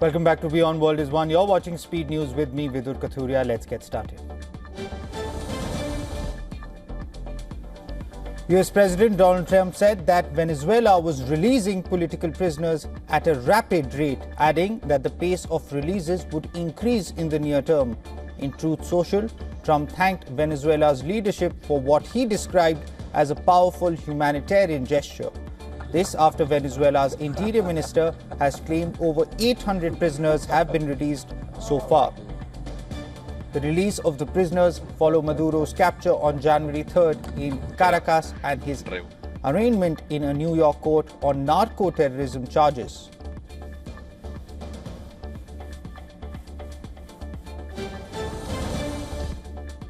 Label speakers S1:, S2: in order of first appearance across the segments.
S1: Welcome back to WION World is One. You're watching Speed News with me, Vidur Kathuria. Let's get started. US President Donald Trump said that Venezuela was releasing political prisoners at a rapid rate, adding that the pace of releases would increase in the near term. In Truth Social, Trump thanked Venezuela's leadership for what he described as a powerful humanitarian gesture. This after Venezuela's interior minister has claimed over 800 prisoners have been released so far. The release of the prisoners follow Maduro's capture on January 3rd in Caracas and his arraignment in a New York court on narco-terrorism charges.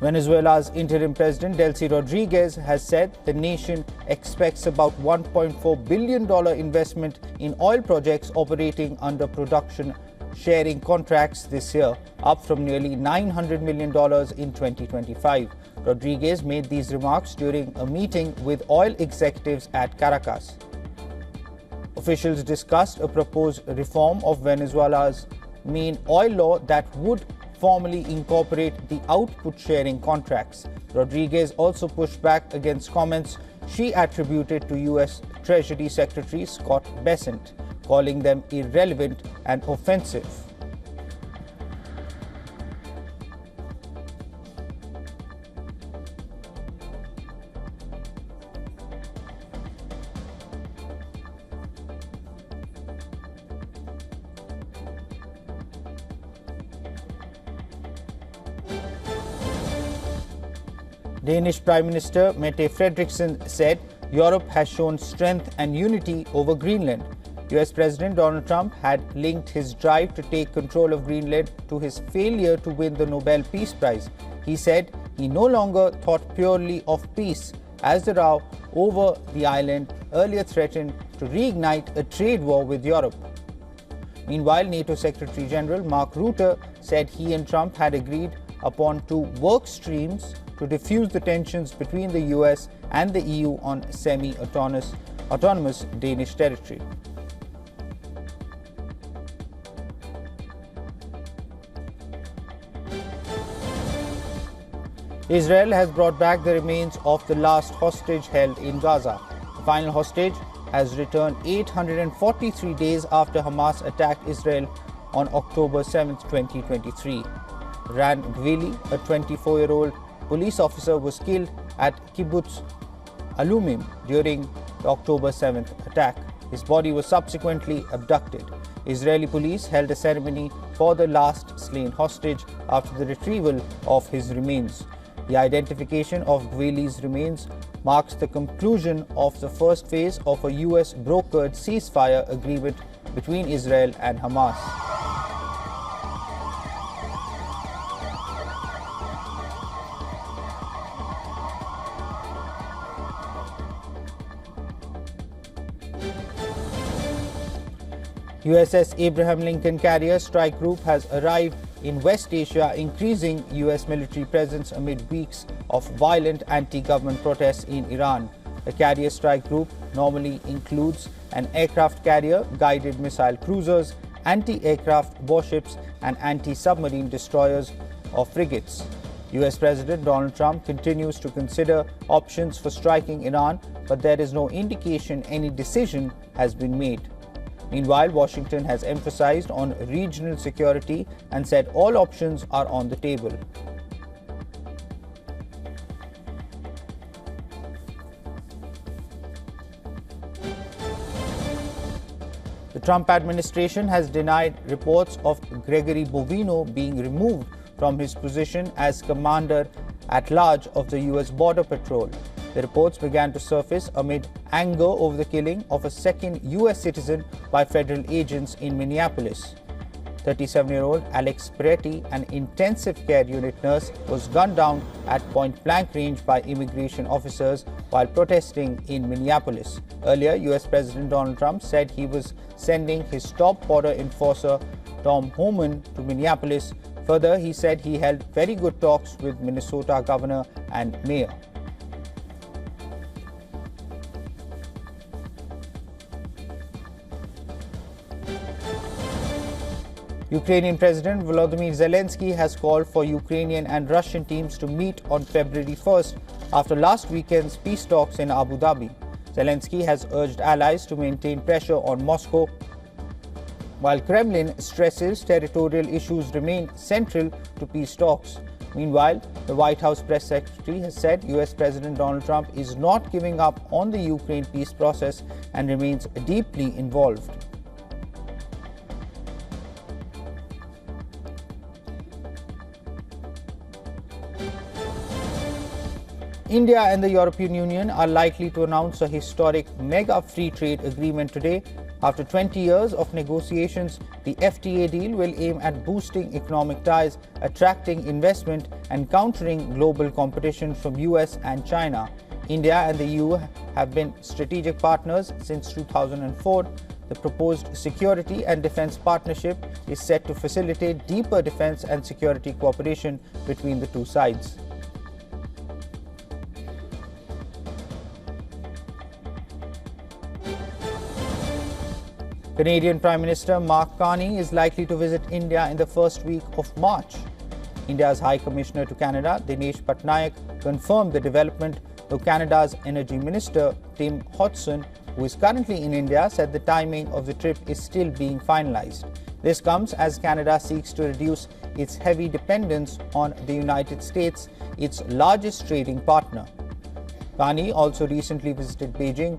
S1: Venezuela's interim president Delcy Rodriguez has said the nation expects about $1.4 billion investment in oil projects operating under production sharing contracts this year, up from nearly $900 million in 2025. Rodriguez made these remarks during a meeting with oil executives at Caracas. Officials discussed a proposed reform of Venezuela's main oil law that would formally incorporate the output sharing contracts. Rodriguez also pushed back against comments she attributed to U.S. Treasury Secretary Scott Bessent, calling them irrelevant and offensive. Danish Prime Minister Mette Frederiksen said Europe has shown strength and unity over Greenland. US President Donald Trump had linked his drive to take control of Greenland to his failure to win the Nobel Peace Prize. He said he no longer thought purely of peace, as the row over the island earlier threatened to reignite a trade war with Europe. Meanwhile, NATO Secretary General Mark Rutte said he and Trump had agreed upon two work streams to defuse the tensions between the US and the EU on semi-autonomous Danish territory. Israel has brought back the remains of the last hostage held in Gaza. The final hostage has returned 843 days after Hamas attacked Israel on October 7, 2023. Ran Gvili, a 24-year-old police officer, was killed at Kibbutz Alumim during the October 7th attack. His body was subsequently abducted. Israeli police held a ceremony for the last slain hostage after the retrieval of his remains. The identification of Gvili's remains marks the conclusion of the first phase of a US brokered ceasefire agreement between Israel and Hamas. USS Abraham Lincoln Carrier Strike Group has arrived in West Asia, increasing US military presence amid weeks of violent anti-government protests in Iran. The Carrier Strike Group normally includes an aircraft carrier, guided missile cruisers, anti-aircraft warships, and anti-submarine destroyers or frigates. US President Donald Trump continues to consider options for striking Iran, but there is no indication any decision has been made. Meanwhile, Washington has emphasized on regional security and said all options are on the table. The Trump administration has denied reports of Gregory Bovino being removed from his position as Commander-at-Large of the U.S. Border Patrol. The reports began to surface amid anger over the killing of a second U.S. citizen by federal agents in Minneapolis. 37-year-old Alex Peretti, an intensive care unit nurse, was gunned down at point-blank range by immigration officers while protesting in Minneapolis. Earlier, U.S. President Donald Trump said he was sending his top border enforcer, Tom Homan, to Minneapolis. Further, he said he held very good talks with Minnesota governor and mayor. Ukrainian President Volodymyr Zelensky has called for Ukrainian and Russian teams to meet on February 1st after last weekend's peace talks in Abu Dhabi. Zelensky has urged allies to maintain pressure on Moscow, while Kremlin stresses territorial issues remain central to peace talks. Meanwhile, the White House press secretary has said US President Donald Trump is not giving up on the Ukraine peace process and remains deeply involved. India and the European Union are likely to announce a historic mega free trade agreement today. After 20 years of negotiations, the FTA deal will aim at boosting economic ties, attracting investment, and countering global competition from US and China. India and the EU have been strategic partners since 2004. The proposed security and defense partnership is set to facilitate deeper defense and security cooperation between the two sides. Canadian Prime Minister Mark Carney is likely to visit India in the first week of March. India's High Commissioner to Canada, Dinesh Patnaik, confirmed the development, though Canada's Energy Minister Tim Hodgson, who is currently in India, said the timing of the trip is still being finalized. This comes as Canada seeks to reduce its heavy dependence on the United States, its largest trading partner. Carney also recently visited Beijing,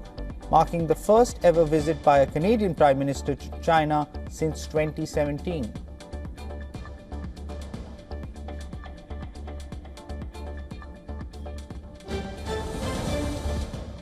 S1: marking the first ever visit by a Canadian Prime Minister to China since 2017.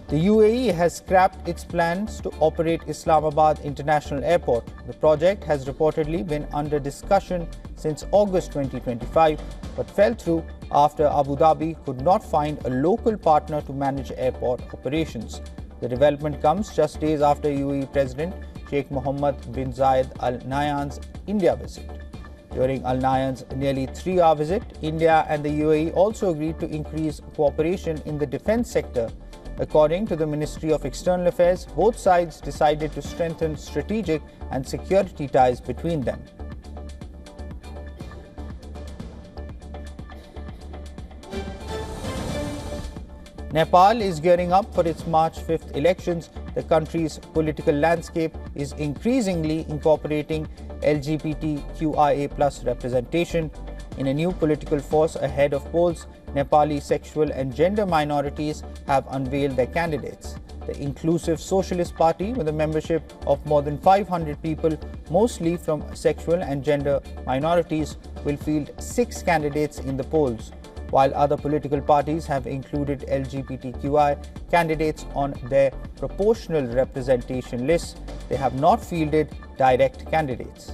S1: The UAE has scrapped its plans to operate Islamabad International Airport. The project has reportedly been under discussion since August 2025, but fell through after Abu Dhabi could not find a local partner to manage airport operations. The development comes just days after UAE President Sheikh Mohammed bin Zayed Al Nahyan's India visit. During Al Nahyan's nearly 3-hour visit, India and the UAE also agreed to increase cooperation in the defense sector. According to the Ministry of External Affairs, both sides decided to strengthen strategic and security ties between them. Nepal is gearing up for its March 5th elections. The country's political landscape is increasingly incorporating LGBTQIA+ representation. In a new political force ahead of polls, Nepali sexual and gender minorities have unveiled their candidates. The Inclusive Socialist Party, with a membership of more than 500 people, mostly from sexual and gender minorities, will field 6 candidates in the polls, while other political parties have included LGBTQI candidates on their proportional representation lists. They have not fielded direct candidates.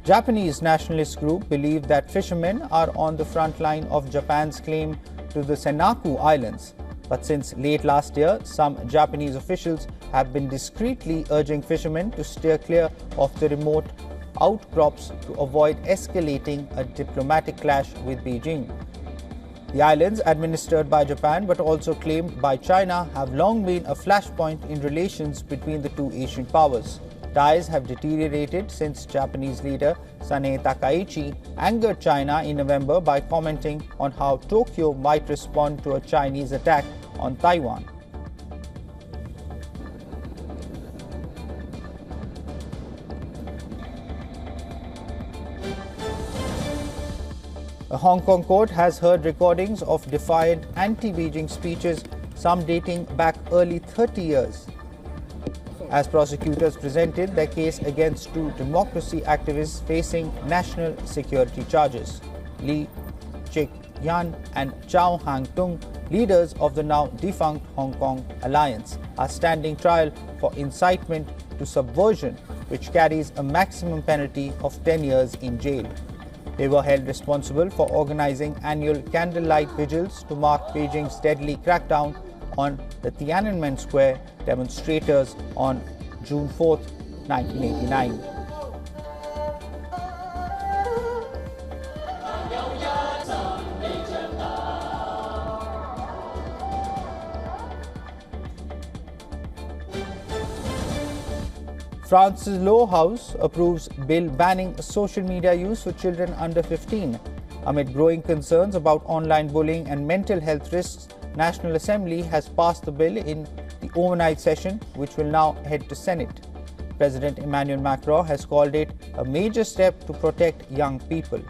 S1: Japanese nationalist group believe that fishermen are on the front line of Japan's claim to the Senkaku Islands. But since late last year, some Japanese officials have been discreetly urging fishermen to steer clear of the remote outcrops to avoid escalating a diplomatic clash with Beijing. The islands, administered by Japan but also claimed by China, have long been a flashpoint in relations between the two Asian powers. Ties have deteriorated since Japanese leader Sanae Takaichi angered China in November by commenting on how Tokyo might respond to a Chinese attack on Taiwan. A Hong Kong court has heard recordings of defiant anti-Beijing speeches, some dating back early 30 years, as prosecutors presented their case against 2 democracy activists facing national security charges. Lee Chik-yan and Chow Hang-tung, leaders of the now defunct Hong Kong Alliance, are standing trial for incitement to subversion, which carries a maximum penalty of 10 years in jail. They were held responsible for organizing annual candlelight vigils to mark Beijing's deadly crackdown on the Tiananmen Square demonstrators on June 4, 1989. France's lower house approves bill banning social media use for children under 15. Amid growing concerns about online bullying and mental health risks, National Assembly has passed the bill in the overnight session, which will now head to Senate. President Emmanuel Macron has called it a major step to protect young people.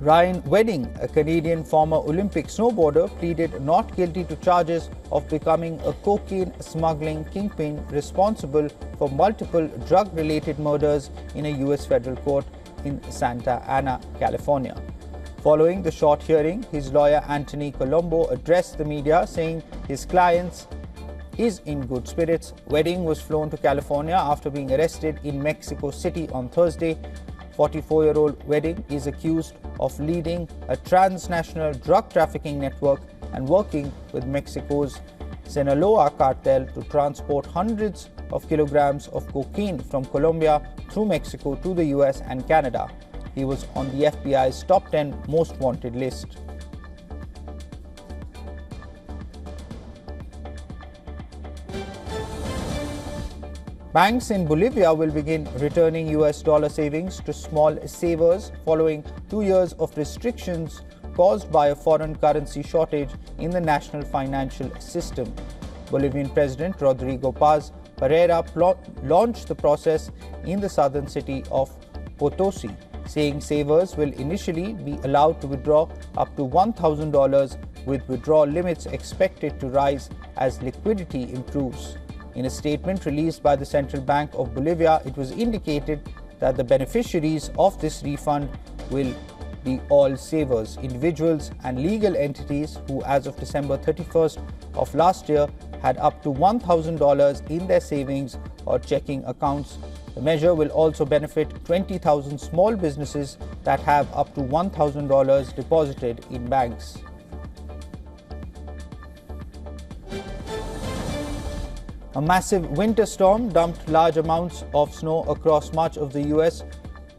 S1: Ryan Wedding, a Canadian former Olympic snowboarder, pleaded not guilty to charges of becoming a cocaine smuggling kingpin responsible for multiple drug-related murders in a U.S. federal court in Santa Ana, California. Following the short hearing, his lawyer Anthony Colombo addressed the media, saying his client is in good spirits. Wedding was flown to California after being arrested in Mexico City on Thursday. 44-year-old Wedding is accused of leading a transnational drug trafficking network and working with Mexico's Sinaloa cartel to transport hundreds of kilograms of cocaine from Colombia through Mexico to the US and Canada. He was on the FBI's top 10 most wanted list. Banks in Bolivia will begin returning US dollar savings to small savers following 2 years of restrictions caused by a foreign currency shortage in the national financial system. Bolivian President Rodrigo Paz Pereira launched the process in the southern city of Potosi, saying savers will initially be allowed to withdraw up to $1,000, with withdrawal limits expected to rise as liquidity improves. In a statement released by the Central Bank of Bolivia, it was indicated that the beneficiaries of this refund will be all savers, individuals and legal entities who, as of December 31st of last year, had up to $1,000 in their savings or checking accounts. The measure will also benefit 20,000 small businesses that have up to $1,000 deposited in banks. A massive winter storm dumped large amounts of snow across much of the US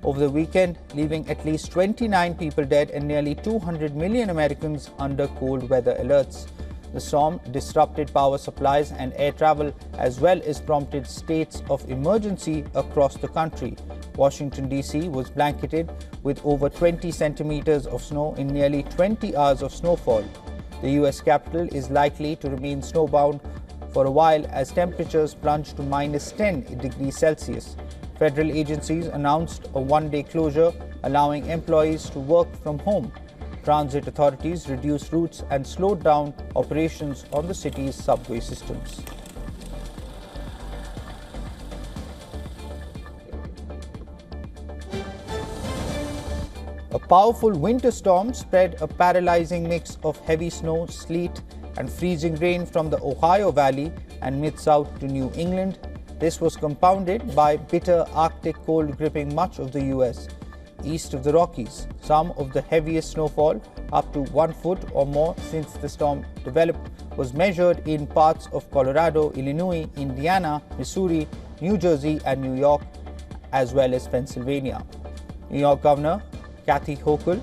S1: over the weekend, leaving at least 29 people dead and nearly 200 million Americans under cold weather alerts. The storm disrupted power supplies and air travel, as well as prompted states of emergency across the country. Washington, D.C. was blanketed with over 20 centimeters of snow in nearly 20 hours of snowfall. The US capital is likely to remain snowbound for a while as temperatures plunge to -10 degrees Celsius. Federal agencies announced a one-day closure, allowing employees to work from home. Transit authorities reduced routes and slowed down operations on the city's subway systems. A powerful winter storm spread a paralyzing mix of heavy snow, sleet, and freezing rain from the Ohio Valley and mid-south to New England. This was compounded by bitter Arctic cold gripping much of the US. East of the Rockies, some of the heaviest snowfall, up to 1 foot or more since the storm developed, was measured in parts of Colorado, Illinois, Indiana, Missouri, New Jersey, and New York, as well as Pennsylvania. New York Governor Kathy Hochul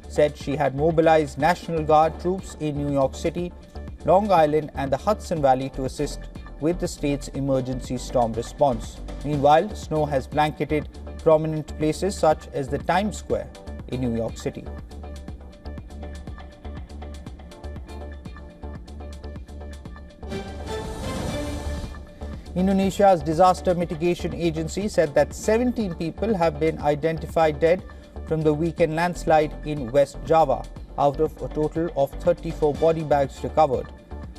S1: said she had mobilized National Guard troops in New York City, Long Island, and the Hudson Valley to assist with the state's emergency storm response. Meanwhile, snow has blanketed prominent places such as the Times Square in New York City. Indonesia's disaster mitigation agency said that 17 people have been identified dead from the weekend landslide in West Java, out of a total of 34 body bags recovered.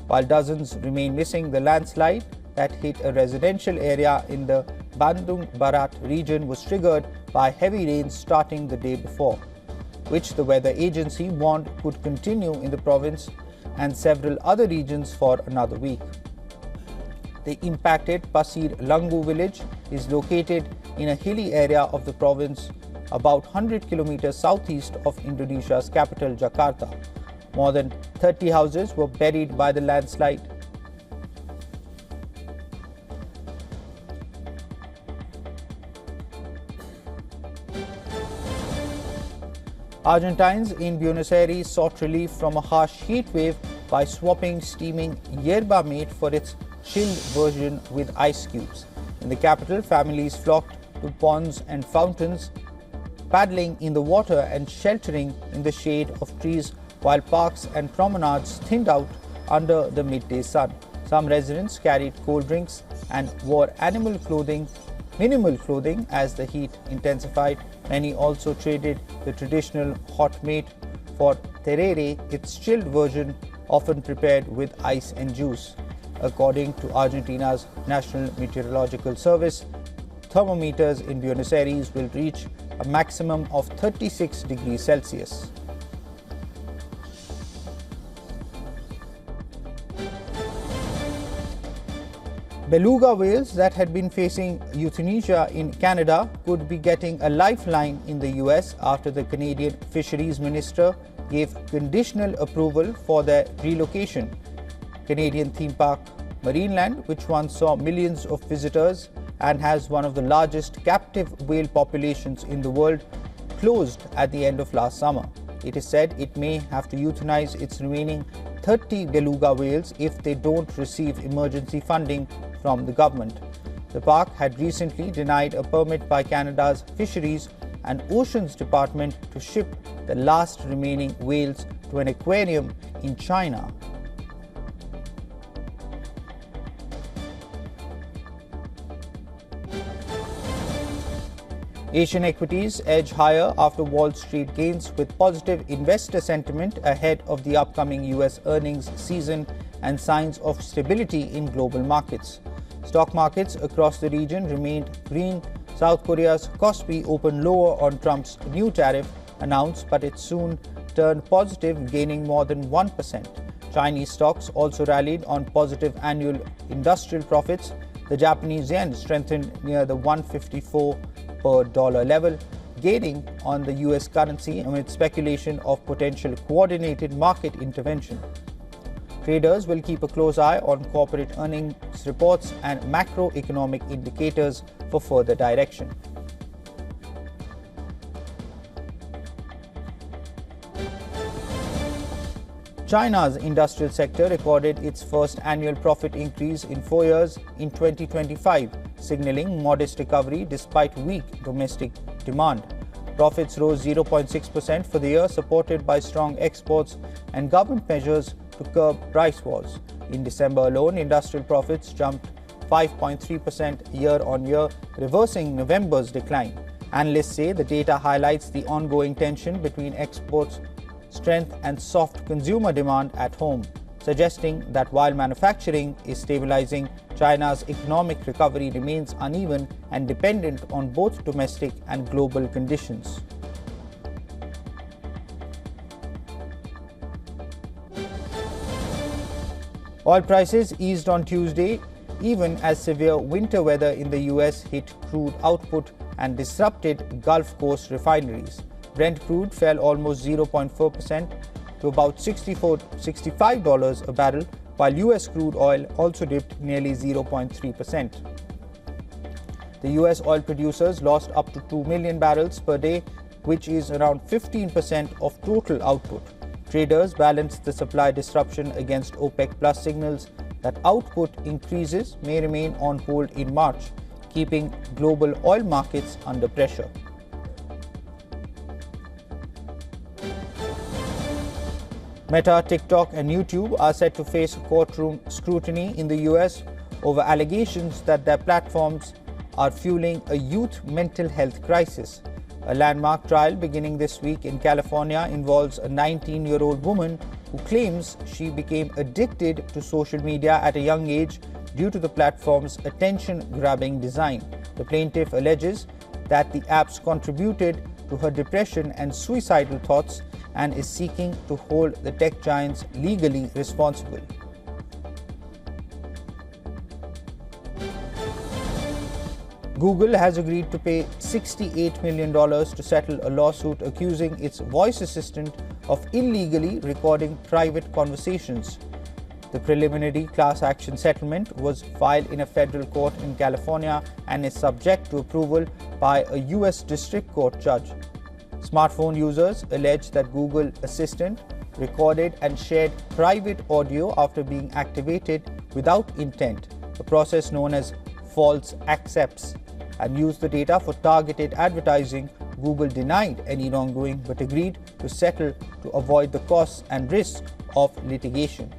S1: While dozens remain missing, the landslide that hit a residential area in the Bandung Barat region was triggered by heavy rains starting the day before, which the weather agency warned could continue in the province and several other regions for another week. The impacted Pasir Langu village is located in a hilly area of the province, about 100 kilometers southeast of Indonesia's capital, Jakarta. More than 30 houses were buried by the landslide. Argentines in Buenos Aires sought relief from a harsh heat wave by swapping steaming yerba mate for its chilled version with ice cubes. In the capital, families flocked to ponds and fountains, paddling in the water and sheltering in the shade of trees, while parks and promenades thinned out under the midday sun. Some residents carried cold drinks and wore minimal clothing as the heat intensified. Many also traded the traditional hot mate for terere, its chilled version often prepared with ice and juice. According to Argentina's National Meteorological Service, thermometers in Buenos Aires will reach a maximum of 36 degrees Celsius. Beluga whales that had been facing euthanasia in Canada could be getting a lifeline in the US after the Canadian Fisheries Minister gave conditional approval for their relocation. Canadian theme park Greenland, which once saw millions of visitors and has one of the largest captive whale populations in the world, closed at the end of last summer. It is said it may have to euthanize its remaining 30 beluga whales if they don't receive emergency funding from the government. The park had recently denied a permit by Canada's Fisheries and Oceans Department to ship the last remaining whales to an aquarium in China. Asian equities edge higher after Wall Street gains, with positive investor sentiment ahead of the upcoming US earnings season and signs of stability in global markets. Stock markets across the region remained green. South Korea's Kospi opened lower on Trump's new tariff announced, but it soon turned positive, gaining more than 1%. Chinese stocks also rallied on positive annual industrial profits. The Japanese yen strengthened near the 154 per dollar level, gaining on the US currency amid speculation of potential coordinated market intervention. Traders will keep a close eye on corporate earnings reports and macroeconomic indicators for further direction. China's industrial sector recorded its first annual profit increase in 4 years in 2025, signaling modest recovery despite weak domestic demand. Profits rose 0.6% for the year, supported by strong exports and government measures to curb price wars. In December alone, industrial profits jumped 5.3% year-on-year, reversing November's decline. Analysts say the data highlights the ongoing tension between exports strength and soft consumer demand at home, suggesting that while manufacturing is stabilizing, China's economic recovery remains uneven and dependent on both domestic and global conditions. Oil prices eased on Tuesday, even as severe winter weather in the US hit crude output and disrupted Gulf Coast refineries. Brent crude fell almost 0.4% to about $65 a barrel, while US crude oil also dipped nearly 0.3%. The US oil producers lost up to 2 million barrels per day, which is around 15% of total output. Traders balanced the supply disruption against OPEC Plus signals that output increases may remain on hold in March, keeping global oil markets under pressure. Meta, TikTok, and YouTube are set to face courtroom scrutiny in the US over allegations that their platforms are fueling a youth mental health crisis. A landmark trial beginning this week in California involves a 19-year-old woman who claims she became addicted to social media at a young age due to the platform's attention-grabbing design. The plaintiff alleges that the apps contributed to her depression and suicidal thoughts and is seeking to hold the tech giants legally responsible. Google has agreed to pay $68 million to settle a lawsuit accusing its voice assistant of illegally recording private conversations. The preliminary class action settlement was filed in a federal court in California and is subject to approval by a U.S. District Court judge. Smartphone users allege that Google Assistant recorded and shared private audio after being activated without intent, a process known as false accepts, and used the data for targeted advertising. Google denied any wrongdoing but agreed to settle to avoid the costs and risks of litigation.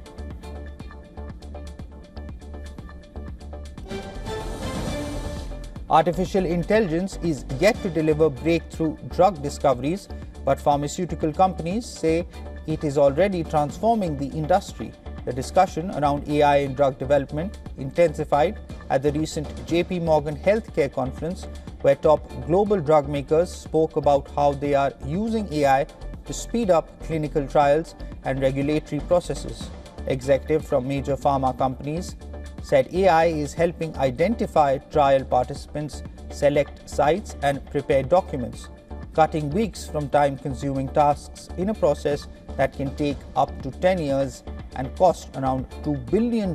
S1: Artificial intelligence is yet to deliver breakthrough drug discoveries, but pharmaceutical companies say it is already transforming the industry. The discussion around AI in drug development intensified at the recent JP Morgan Healthcare Conference, where top global drug makers spoke about how they are using AI to speed up clinical trials and regulatory processes. Executives from major pharma companies said AI is helping identify trial participants, select sites, and prepare documents, cutting weeks from time-consuming tasks in a process that can take up to 10 years and cost around $2 billion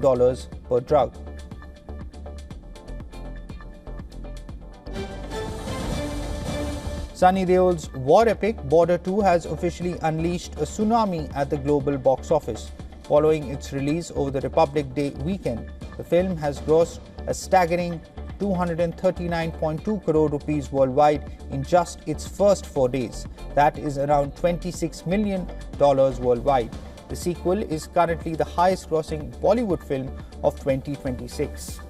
S1: per drug. Sunny Deol's war epic Border 2 has officially unleashed a tsunami at the global box office. Following its release over the Republic Day weekend, the film has grossed a staggering 239.2 crore rupees worldwide in just its first 4 days. That is around $26 million worldwide. The sequel is currently the highest-grossing Bollywood film of 2026.